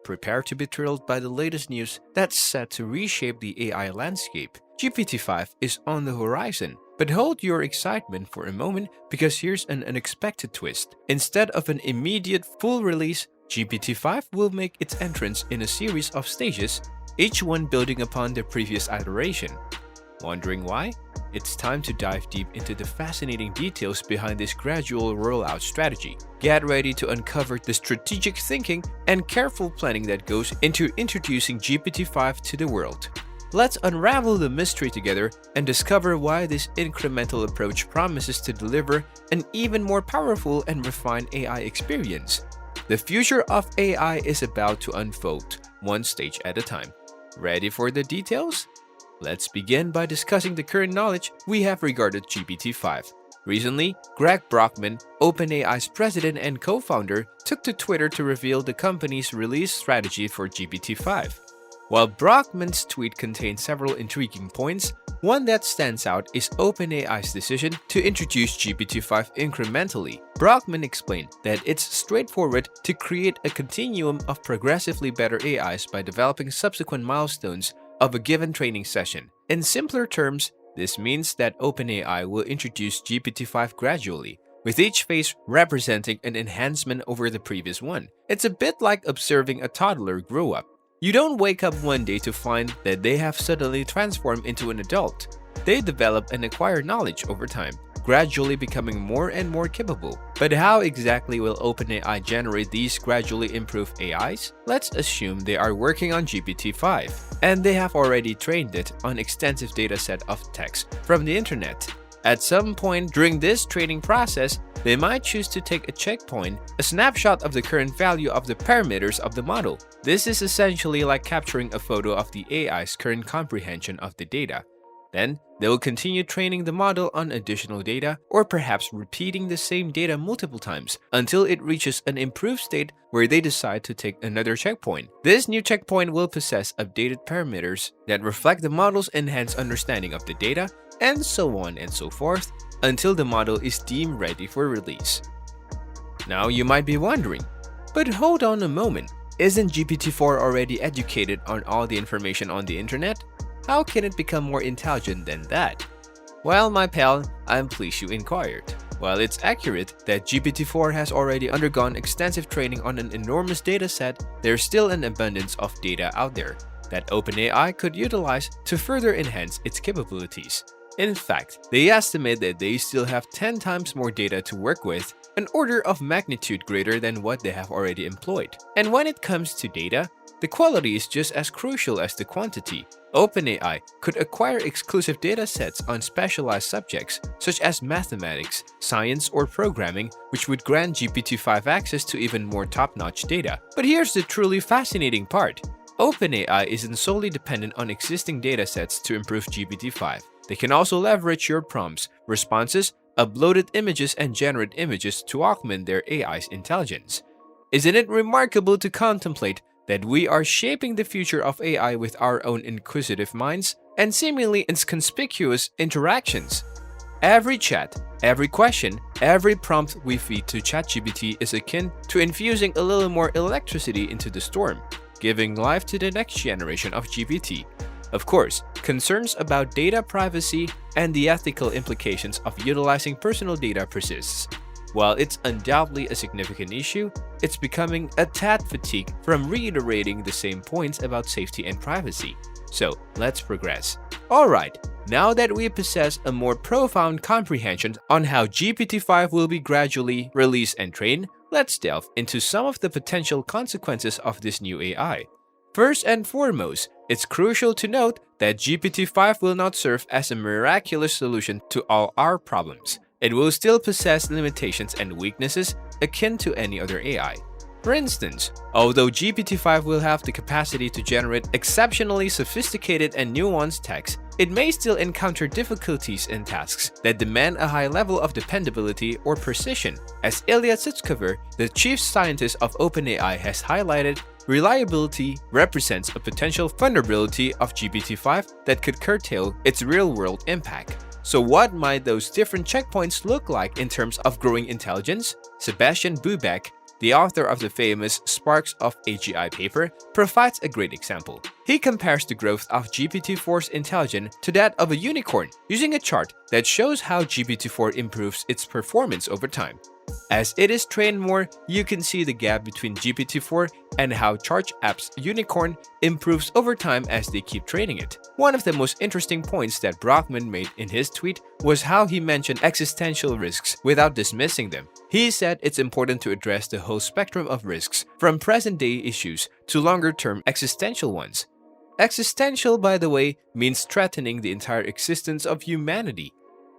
Prepare to be thrilled by the latest news that's set to reshape the AI landscape. GPT-5 is on the horizon, but hold your excitement for a moment because here's an unexpected twist. Instead of an immediate full release, GPT-5 will make its entrance in a series of stages, each one building upon the previous iteration. Wondering why? It's time to dive deep into the fascinating details behind this gradual rollout strategy. Get ready to uncover the strategic thinking and careful planning that goes into introducing GPT-5 to the world. Let's unravel the mystery together and discover why this incremental approach promises to deliver an even more powerful and refined AI experience. The future of AI is about to unfold, one stage at a time. Ready for the details? Let's begin by discussing the current knowledge we have regarding GPT-5. Recently, Greg Brockman, OpenAI's president and co-founder, took to Twitter to reveal the company's release strategy for GPT-5. While Brockman's tweet contained several intriguing points, one that stands out is OpenAI's decision to introduce GPT-5 incrementally. Brockman explained that it's straightforward to create a continuum of progressively better AIs by developing subsequent milestones of a given training session. In simpler terms, this means that OpenAI will introduce GPT-5 gradually, with each phase representing an enhancement over the previous one. It's a bit like observing a toddler grow up. You don't wake up one day to find that they have suddenly transformed into an adult. They develop and acquire knowledge over time, gradually becoming more and more capable. But how exactly will OpenAI generate these gradually improved AIs? Let's assume they are working on GPT-5, and they have already trained it on an extensive dataset of text from the internet. At some point during this training process, they might choose to take a checkpoint, a snapshot of the current value of the parameters of the model. This is essentially like capturing a photo of the AI's current comprehension of the data. Then, they will continue training the model on additional data, or perhaps repeating the same data multiple times until it reaches an improved state where they decide to take another checkpoint. This new checkpoint will possess updated parameters that reflect the model's enhanced understanding of the data, and so on and so forth, until the model is deemed ready for release. Now you might be wondering, but hold on a moment, isn't GPT-4 already educated on all the information on the internet? How can it become more intelligent than that? Well, my pal, I'm pleased you inquired. While it's accurate that GPT-4 has already undergone extensive training on an enormous dataset, there's still an abundance of data out there that OpenAI could utilize to further enhance its capabilities. In fact, they estimate that they still have 10 times more data to work with, an order of magnitude greater than what they have already employed. And when it comes to data, the quality is just as crucial as the quantity. OpenAI could acquire exclusive datasets on specialized subjects such as mathematics, science, or programming, which would grant GPT-5 access to even more top-notch data. But here's the truly fascinating part. OpenAI isn't solely dependent on existing datasets to improve GPT-5. They can also leverage your prompts, responses, uploaded images, and generate images to augment their AI's intelligence. Isn't it remarkable to contemplate that we are shaping the future of AI with our own inquisitive minds and seemingly inconspicuous interactions? Every chat, every question, every prompt we feed to ChatGPT is akin to infusing a little more electricity into the storm, giving life to the next generation of GPT. Of course, concerns about data privacy and the ethical implications of utilizing personal data persists. While it's undoubtedly a significant issue, it's becoming a tad fatigued from reiterating the same points about safety and privacy. So, let's progress. Alright, now that we possess a more profound comprehension on how GPT-5 will be gradually released and trained, let's delve into some of the potential consequences of this new AI. First and foremost, it's crucial to note that GPT-5 will not serve as a miraculous solution to all our problems. It will still possess limitations and weaknesses akin to any other AI. For instance, although GPT-5 will have the capacity to generate exceptionally sophisticated and nuanced text, it may still encounter difficulties in tasks that demand a high level of dependability or precision. As Ilya Sutskever, the chief scientist of OpenAI, has highlighted, reliability represents a potential vulnerability of GPT-5 that could curtail its real-world impact. So what might those different checkpoints look like in terms of growing intelligence? Sebastian Bubeck, the author of the famous Sparks of AGI paper, provides a great example. He compares the growth of GPT-4's intelligence to that of a unicorn, using a chart that shows how GPT-4 improves its performance over time. As it is trained more, you can see the gap between GPT-4 and how Charge App's unicorn improves over time as they keep training it. One of the most interesting points that Brockman made in his tweet was how he mentioned existential risks without dismissing them. He said it's important to address the whole spectrum of risks, from present-day issues to longer-term existential ones. Existential, by the way, means threatening the entire existence of humanity.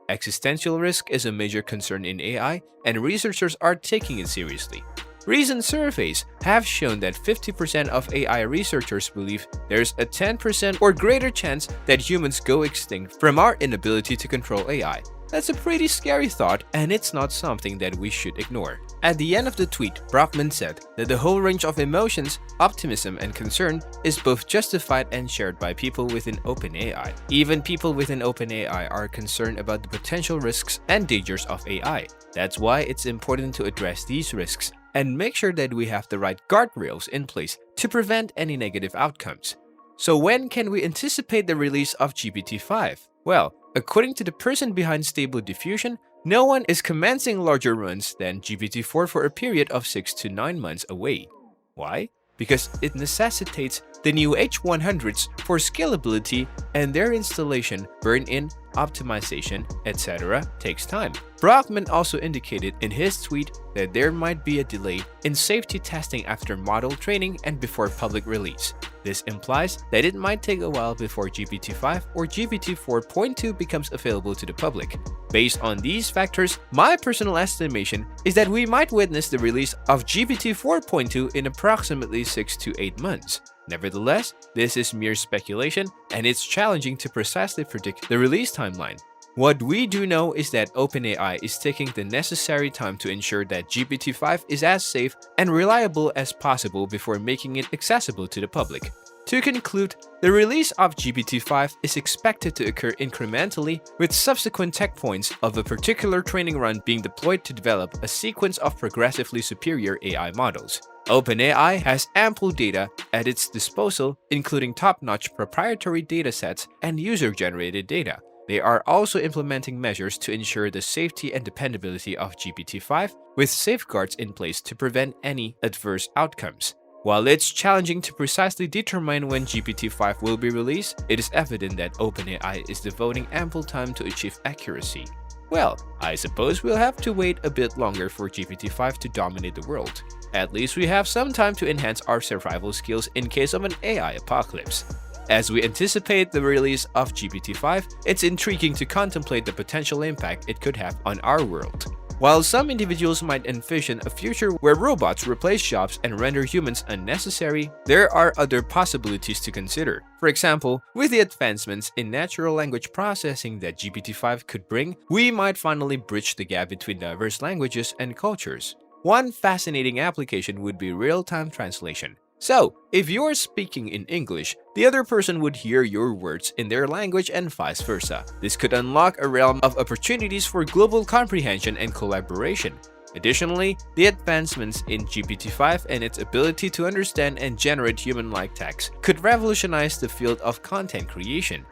Existential risk is a major concern in AI, and researchers are taking it seriously. Recent surveys have shown that 50% of AI researchers believe there's a 10% or greater chance that humans go extinct from our inability to control AI. That's a pretty scary thought, and it's not something that we should ignore. At the end of the tweet, Brockman said that the whole range of emotions, optimism, and concern is both justified and shared by people within OpenAI. Even people within OpenAI are concerned about the potential risks and dangers of AI. That's why it's important to address these risks and make sure that we have the right guardrails in place to prevent any negative outcomes. So when can we anticipate the release of GPT-5? Well, according to the person behind Stable Diffusion, no one is commencing larger runs than GPT-4 for a period of 6 to 9 months away. Why? Because it necessitates the new H100s for scalability, and their installation, burn-in, optimization, etc. takes time. Brockman also indicated in his tweet that there might be a delay in safety testing after model training and before public release. This implies that it might take a while before GPT-5 or GPT-4.2 becomes available to the public. Based on these factors, my personal estimation is that we might witness the release of GPT-4.2 in approximately 6 to 8 months. Nevertheless, this is mere speculation, and it's challenging to precisely predict the release timeline. What we do know is that OpenAI is taking the necessary time to ensure that GPT-5 is as safe and reliable as possible before making it accessible to the public. To conclude, the release of GPT-5 is expected to occur incrementally, with subsequent checkpoints of a particular training run being deployed to develop a sequence of progressively superior AI models. OpenAI has ample data at its disposal, including top-notch proprietary datasets and user-generated data. They are also implementing measures to ensure the safety and dependability of GPT-5, with safeguards in place to prevent any adverse outcomes. While it's challenging to precisely determine when GPT-5 will be released, it is evident that OpenAI is devoting ample time to achieve accuracy. Well, I suppose we'll have to wait a bit longer for GPT-5 to dominate the world. At least we have some time to enhance our survival skills in case of an AI apocalypse. As we anticipate the release of GPT-5, it's intriguing to contemplate the potential impact it could have on our world. While some individuals might envision a future where robots replace jobs and render humans unnecessary, there are other possibilities to consider. For example, with the advancements in natural language processing that GPT-5 could bring, we might finally bridge the gap between diverse languages and cultures. One fascinating application would be real-time translation. So, if you're speaking in English, the other person would hear your words in their language and vice versa. This could unlock a realm of opportunities for global comprehension and collaboration. Additionally, the advancements in GPT-5 and its ability to understand and generate human-like text could revolutionize the field of content creation.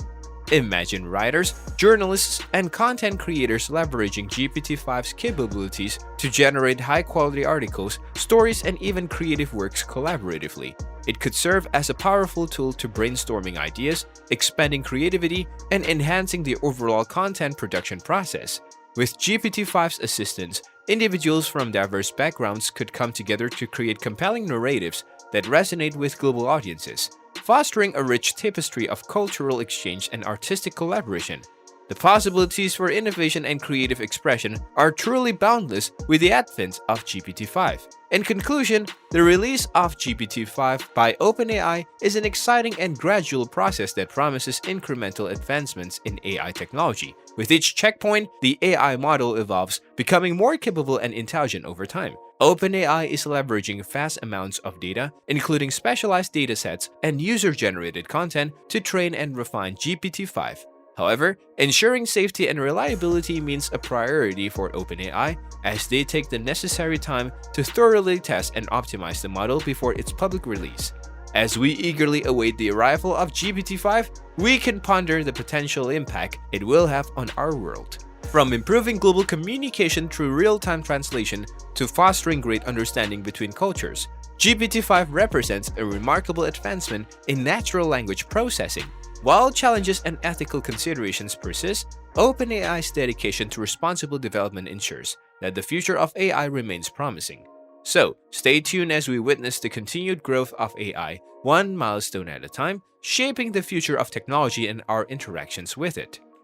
Imagine writers, journalists, and content creators leveraging GPT-5's capabilities to generate high-quality articles, stories, and even creative works collaboratively. It could serve as a powerful tool to brainstorming ideas, expanding creativity, and enhancing the overall content production process. With GPT-5's assistance, individuals from diverse backgrounds could come together to create compelling narratives that resonate with global audiences, fostering a rich tapestry of cultural exchange and artistic collaboration. The possibilities for innovation and creative expression are truly boundless with the advent of GPT-5. In conclusion, the release of GPT-5 by OpenAI is an exciting and gradual process that promises incremental advancements in AI technology. With each checkpoint, the AI model evolves, becoming more capable and intelligent over time. OpenAI is leveraging vast amounts of data, including specialized datasets and user-generated content, to train and refine GPT-5. However, ensuring safety and reliability means a priority for OpenAI as they take the necessary time to thoroughly test and optimize the model before its public release. As we eagerly await the arrival of GPT-5, we can ponder the potential impact it will have on our world. From improving global communication through real-time translation to fostering great understanding between cultures, GPT-5 represents a remarkable advancement in natural language processing. While challenges and ethical considerations persist, OpenAI's dedication to responsible development ensures that the future of AI remains promising. So, stay tuned as we witness the continued growth of AI, one milestone at a time, shaping the future of technology and our interactions with it.